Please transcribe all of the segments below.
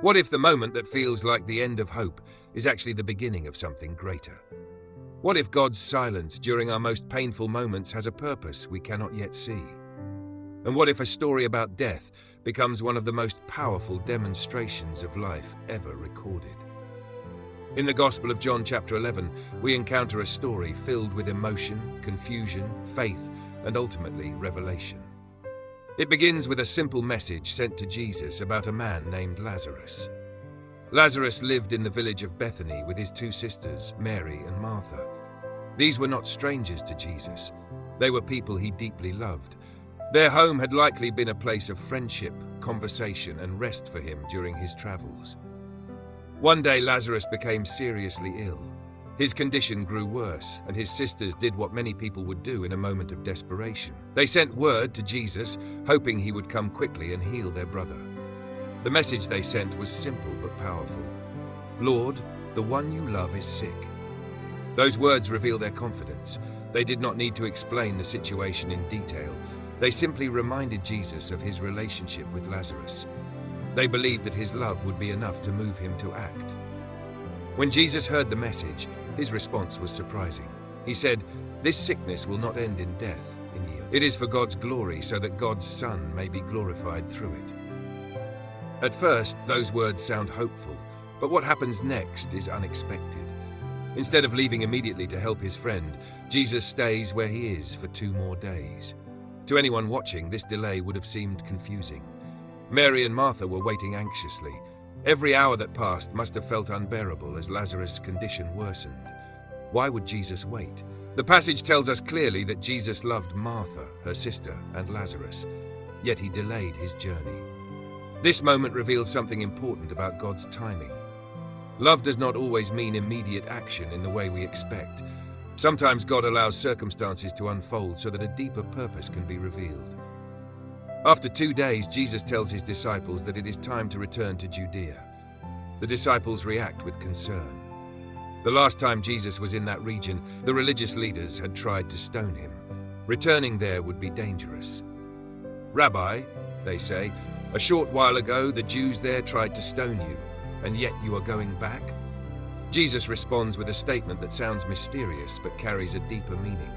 What if the moment that feels like the end of hope is actually the beginning of something greater? What if God's silence during our most painful moments has a purpose we cannot yet see? And what if a story about death becomes one of the most powerful demonstrations of life ever recorded? In the Gospel of John chapter 11, we encounter a story filled with emotion, confusion, faith, and ultimately revelation. It begins with a simple message sent to Jesus about a man named Lazarus. Lazarus lived in the village of Bethany with his two sisters, Mary and Martha. These were not strangers to Jesus. They were people he deeply loved. Their home had likely been a place of friendship, conversation, and rest for him during his travels. One day, Lazarus became seriously ill. His condition grew worse, and his sisters did what many people would do in a moment of desperation. They sent word to Jesus, hoping he would come quickly and heal their brother. The message they sent was simple but powerful. "Lord, the one you love is sick." Those words reveal their confidence. They did not need to explain the situation in detail. They simply reminded Jesus of his relationship with Lazarus. They believed that his love would be enough to move him to act. When Jesus heard the message, his response was surprising. He said, "This sickness will not end in death in you. It is for God's glory, so that God's Son may be glorified through it." At first, those words sound hopeful, but what happens next is unexpected. Instead of leaving immediately to help his friend, Jesus stays where he is for 2 more days. To anyone watching, this delay would have seemed confusing. Mary and Martha were waiting anxiously. Every hour that passed must have felt unbearable as Lazarus' condition worsened. Why would Jesus wait? The passage tells us clearly that Jesus loved Martha, her sister, and Lazarus, yet he delayed his journey. This moment reveals something important about God's timing. Love does not always mean immediate action in the way we expect. Sometimes God allows circumstances to unfold so that a deeper purpose can be revealed. After 2 days, Jesus tells his disciples that it is time to return to Judea. The disciples react with concern. The last time Jesus was in that region, the religious leaders had tried to stone him. Returning there would be dangerous. "Rabbi," they say, "a short while ago the Jews there tried to stone you, and yet you are going back?" Jesus responds with a statement that sounds mysterious but carries a deeper meaning.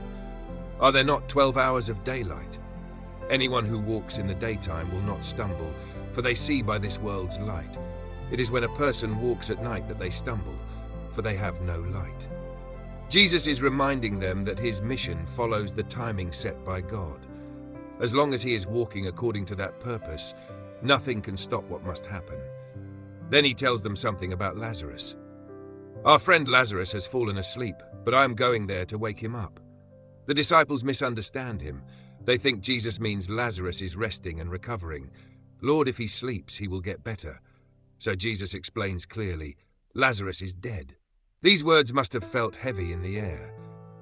Are there not 12 hours of daylight? Anyone who walks in the daytime will not stumble, for they see by this world's light. It is when a person walks at night that they stumble, for they have no light. Jesus is reminding them that his mission follows the timing set by God. As long as he is walking according to that purpose, nothing can stop what must happen. Then he tells them something about Lazarus. "Our friend Lazarus has fallen asleep, but I am going there to wake him up." The disciples misunderstand him. They think Jesus means Lazarus is resting and recovering. "Lord, if he sleeps, he will get better." So Jesus explains clearly, "Lazarus is dead." These words must have felt heavy in the air.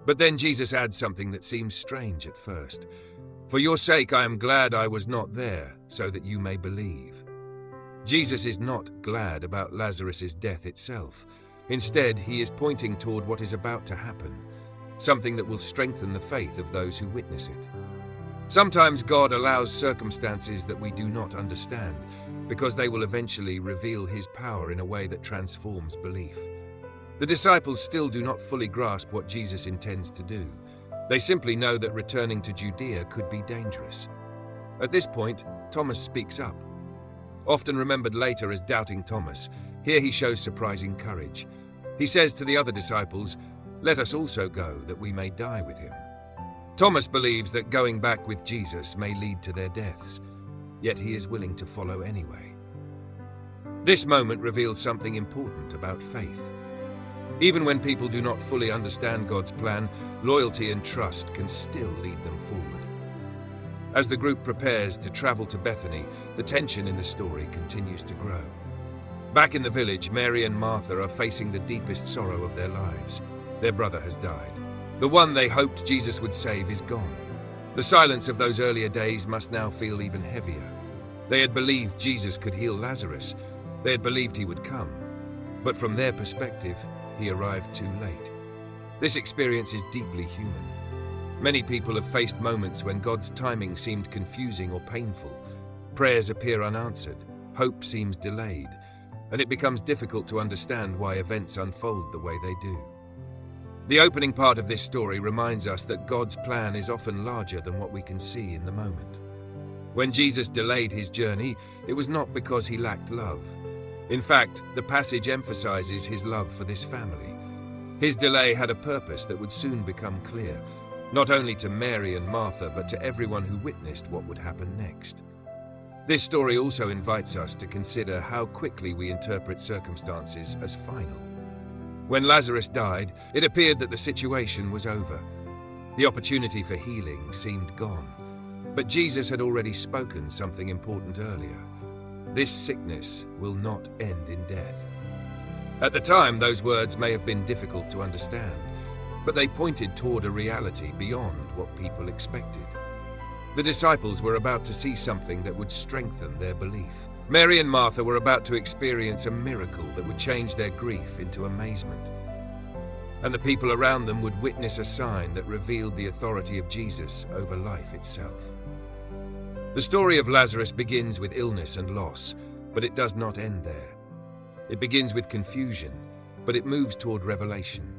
But then Jesus adds something that seems strange at first. "For your sake I am glad I was not there, so that you may believe." Jesus is not glad about Lazarus' death itself. Instead, he is pointing toward what is about to happen, something that will strengthen the faith of those who witness it. Sometimes God allows circumstances that we do not understand, because they will eventually reveal his power in a way that transforms belief. The disciples still do not fully grasp what Jesus intends to do. They simply know that returning to Judea could be dangerous. At this point, Thomas speaks up. Often remembered later as Doubting Thomas, here he shows surprising courage. He says to the other disciples, "Let us also go, that we may die with him." Thomas believes that going back with Jesus may lead to their deaths, yet he is willing to follow anyway. This moment reveals something important about faith. Even when people do not fully understand God's plan, loyalty and trust can still lead them forward. As the group prepares to travel to Bethany, the tension in the story continues to grow. Back in the village, Mary and Martha are facing the deepest sorrow of their lives. Their brother has died. The one they hoped Jesus would save is gone. The silence of those earlier days must now feel even heavier. They had believed Jesus could heal Lazarus. They had believed he would come. But from their perspective, he arrived too late. This experience is deeply human. Many people have faced moments when God's timing seemed confusing or painful. Prayers appear unanswered. Hope seems delayed. and it becomes difficult to understand why events unfold the way they do. The opening part of this story reminds us that God's plan is often larger than what we can see in the moment. When Jesus delayed his journey, it was not because he lacked love. In fact, the passage emphasizes his love for this family. His delay had a purpose that would soon become clear, not only to Mary and Martha, but to everyone who witnessed what would happen next. This story also invites us to consider how quickly we interpret circumstances as final. When Lazarus died, it appeared that the situation was over. The opportunity for healing seemed gone. But Jesus had already spoken something important earlier. This sickness will not end in death. At the time, those words may have been difficult to understand, but they pointed toward a reality beyond what people expected. The disciples were about to see something that would strengthen their belief. Mary and Martha were about to experience a miracle that would change their grief into amazement. And the people around them would witness a sign that revealed the authority of Jesus over life itself. The story of Lazarus begins with illness and loss, but it does not end there. It begins with confusion, but it moves toward revelation.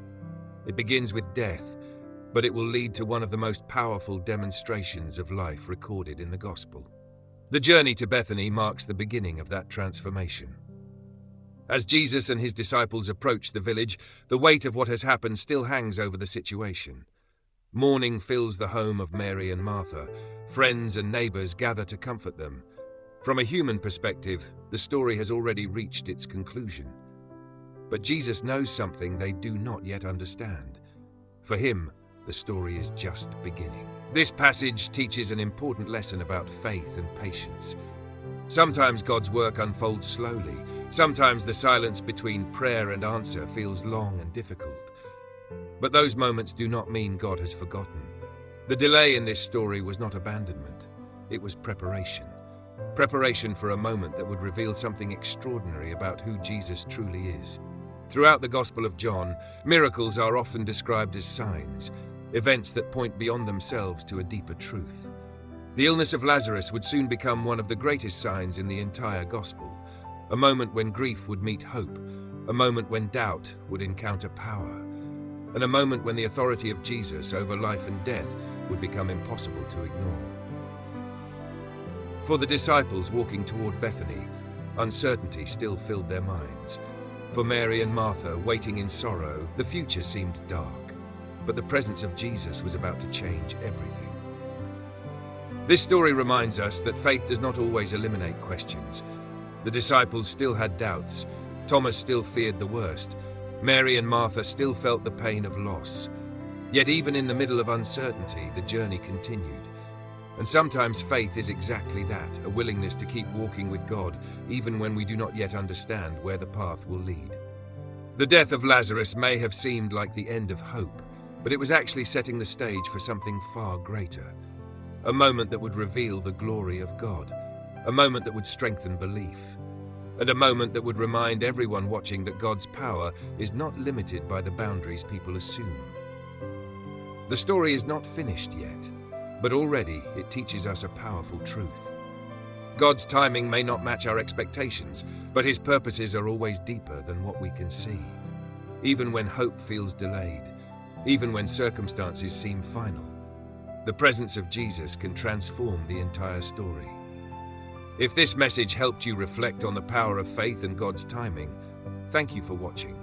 It begins with death, but it will lead to one of the most powerful demonstrations of life recorded in the Gospel. The journey to Bethany marks the beginning of that transformation. As Jesus and his disciples approach the village, the weight of what has happened still hangs over the situation. Mourning fills the home of Mary and Martha. Friends and neighbors gather to comfort them. From a human perspective, the story has already reached its conclusion. But Jesus knows something they do not yet understand. For him, the story is just beginning. This passage teaches an important lesson about faith and patience. Sometimes God's work unfolds slowly. Sometimes the silence between prayer and answer feels long and difficult. But those moments do not mean God has forgotten. The delay in this story was not abandonment. It was preparation. Preparation for a moment that would reveal something extraordinary about who Jesus truly is. Throughout the Gospel of John, miracles are often described as signs, events that point beyond themselves to a deeper truth. The illness of Lazarus would soon become one of the greatest signs in the entire Gospel, a moment when grief would meet hope, a moment when doubt would encounter power, and a moment when the authority of Jesus over life and death would become impossible to ignore. For the disciples walking toward Bethany, uncertainty still filled their minds. For Mary and Martha, waiting in sorrow, the future seemed dark. But the presence of Jesus was about to change everything. This story reminds us that faith does not always eliminate questions. The disciples still had doubts. Thomas still feared the worst. Mary and Martha still felt the pain of loss. Yet even in the middle of uncertainty, the journey continued. And sometimes faith is exactly that, a willingness to keep walking with God, even when we do not yet understand where the path will lead. The death of Lazarus may have seemed like the end of hope, but it was actually setting the stage for something far greater. A moment that would reveal the glory of God. A moment that would strengthen belief. And a moment that would remind everyone watching that God's power is not limited by the boundaries people assume. The story is not finished yet, but already it teaches us a powerful truth. God's timing may not match our expectations, but his purposes are always deeper than what we can see. Even when hope feels delayed, even when circumstances seem final, the presence of Jesus can transform the entire story. If this message helped you reflect on the power of faith and God's timing, thank you for watching.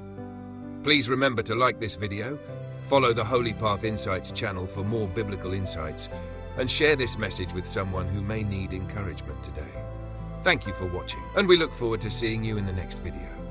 Please remember to like this video, follow the Holy Path Insights channel for more biblical insights, and share this message with someone who may need encouragement today. Thank you for watching, and we look forward to seeing you in the next video.